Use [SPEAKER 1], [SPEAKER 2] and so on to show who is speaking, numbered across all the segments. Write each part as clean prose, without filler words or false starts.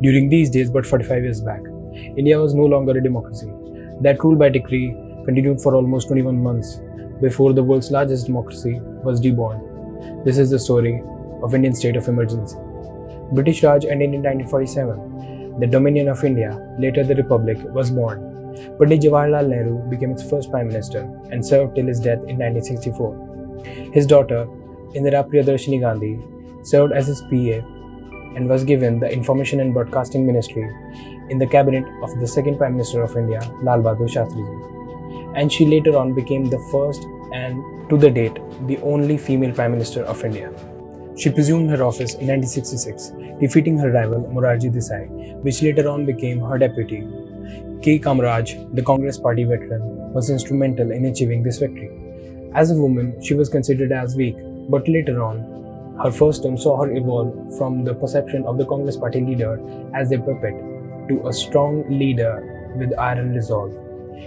[SPEAKER 1] During these days, but 45 years back, India was no longer a democracy. That rule by decree continued for almost 21 months before the world's largest democracy was deborn. This is the story of Indian state of emergency. British Raj ended in 1947. The Dominion of India, later the Republic, was born. Pandit Jawaharlal Nehru became its first Prime Minister and served till his death in 1964. His daughter, Indira Priyadarshini Gandhi, served as his PA and was given the Information and Broadcasting Ministry in the cabinet of the second Prime Minister of India, Lal Bahadur Shastriji. And she later on became the first and, to the date, the only female Prime Minister of India. She presumed her office in 1966, defeating her rival Morarji Desai, which later on became her deputy. K. Kamaraj, the Congress Party veteran, was instrumental in achieving this victory. As a woman, she was considered as weak, but later on, her first term saw her evolve from the perception of the Congress Party leader as their puppet to a strong leader with iron resolve.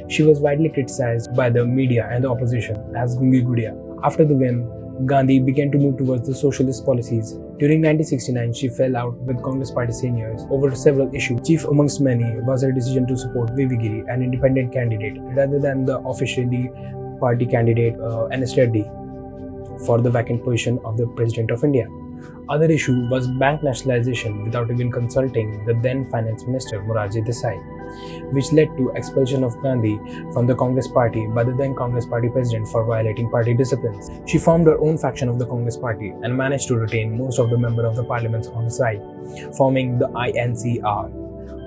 [SPEAKER 1] She was widely criticized by the media and the opposition as Gungi Gudiya. After the win, Gandhi began to move towards the socialist policies. During 1969, she fell out with Congress Party seniors over several issues. Chief amongst many was her decision to support V.V. Giri, an independent candidate, rather than the officially party candidate N.S. Reddy for the vacant position of the President of India. Other issue was bank nationalization without even consulting the then Finance Minister Morarji Desai, which led to expulsion of Gandhi from the Congress Party by the then Congress Party President for violating party disciplines. She formed her own faction of the Congress Party and managed to retain most of the members of the parliaments on her side, forming the INCR,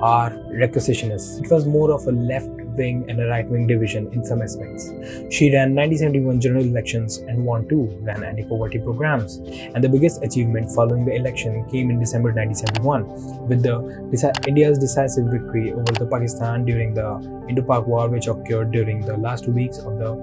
[SPEAKER 1] or requisitionists. It was more of a left-wing and a right-wing division in some aspects. She ran 1971 general elections and won 2 ran anti-poverty programs. And the biggest achievement following the election came in December 1971 with India's decisive victory over the Pakistan during the Indo-Pak War, which occurred during the last 2 weeks of the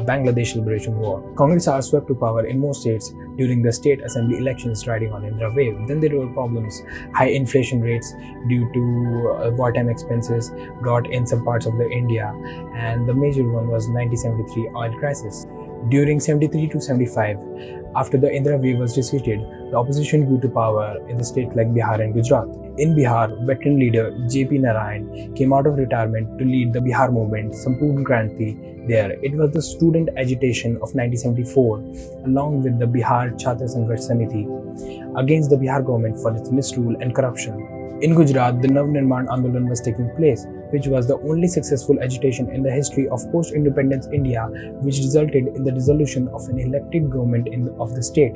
[SPEAKER 1] Bangladesh Liberation War. Congress are swept to power in most states during the state assembly elections riding on Indira wave. Then there were problems, high inflation rates due to wartime expenses brought in some parts of the India, and the major one was 1973 oil crisis. During 73 to 75, after the Indira wave was defeated, the opposition grew to power in the states like Bihar and Gujarat. In Bihar, veteran leader J.P. Narayan came out of retirement to lead the Bihar movement, Sampurna Kranti. There, it was the student agitation of 1974, along with the Bihar Chhatra Sangharsh Samiti, against the Bihar government for its misrule and corruption. In Gujarat, the Nav Nirman Andolan was taking place, which was the only successful agitation in the history of post-independence India, which resulted in the dissolution of an elected government of the state,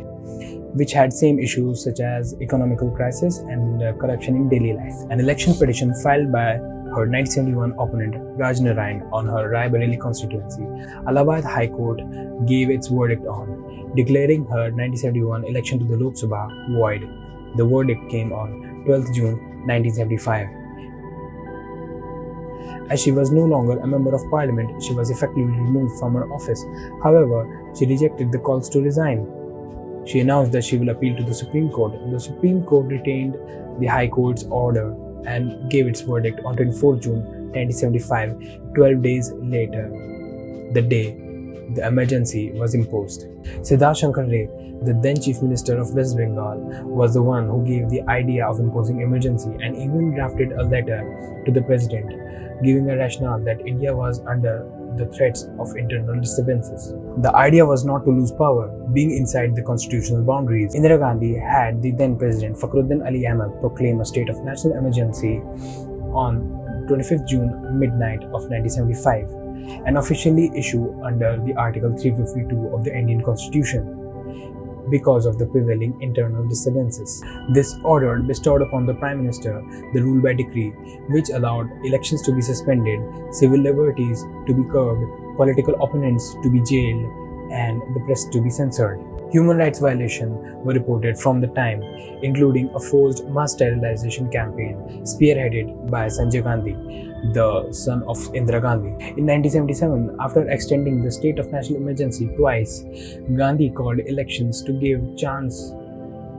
[SPEAKER 1] which had same issues such as economical crisis and corruption in daily life. An election petition filed by her 1971 opponent Raj Narayan on her Rai Bareli constituency, Allahabad High Court gave its verdict on, declaring her 1971 election to the Lok Sabha void. The verdict came on 12th June 1975. As she was no longer a member of parliament, she was effectively removed from her office. However, she rejected the calls to resign. She announced that she will appeal to the Supreme Court. The Supreme Court retained the High Court's order and gave its verdict on 24 June 1975, 12 days later, the day the emergency was imposed. Siddharth Shankar Ray, the then Chief Minister of West Bengal, was the one who gave the idea of imposing emergency and even drafted a letter to the President, giving a rationale that India was under the threats of internal disturbances. The idea was not to lose power, being inside the constitutional boundaries. Indira Gandhi had the then President Fakhruddin Ali Ahmed proclaim a state of national emergency on 25th June midnight of 1975 and officially issue under the Article 352 of the Indian Constitution because of the prevailing internal disturbances. This order bestowed upon the Prime Minister the rule by decree, which allowed elections to be suspended, civil liberties to be curbed, political opponents to be jailed, and the press to be censored. Human rights violations were reported from the time, including a forced mass sterilization campaign spearheaded by Sanjay Gandhi, the son of Indira Gandhi. In 1977, after extending the state of national emergency twice, Gandhi called elections to give chance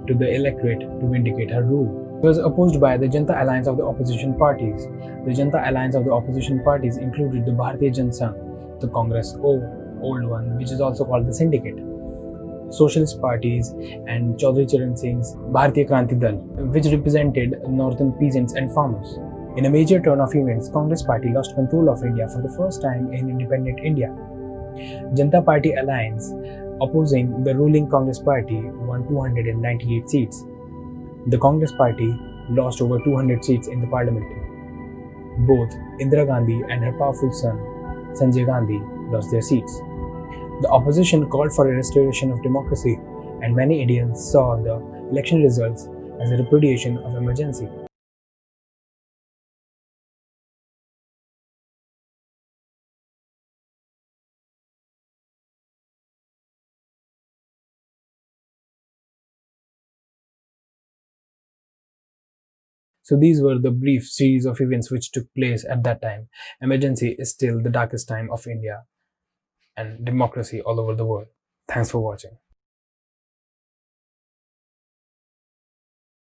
[SPEAKER 1] to the electorate to vindicate her rule. It was opposed by the Janata Alliance of the opposition parties. The Janata Alliance of the opposition parties included the Bharatiya Janata Sangh, the Congress old one, which is also called the Syndicate, socialist parties, and Chaudhry Charan Singh's Bharatiya Kranti Dal, which represented northern peasants and farmers. In a major turn of events, Congress Party lost control of India for the first time in independent India. Janata Party alliance opposing the ruling Congress Party won 298 seats. The Congress Party lost over 200 seats in the parliament. Both Indira Gandhi and her powerful son Sanjay Gandhi lost their seats. The opposition called for a restoration of democracy, and many Indians saw the election results as a repudiation of emergency. So these were the brief series of events which took place at that time. Emergency is still the darkest time of India and democracy all over the world. Thanks for watching.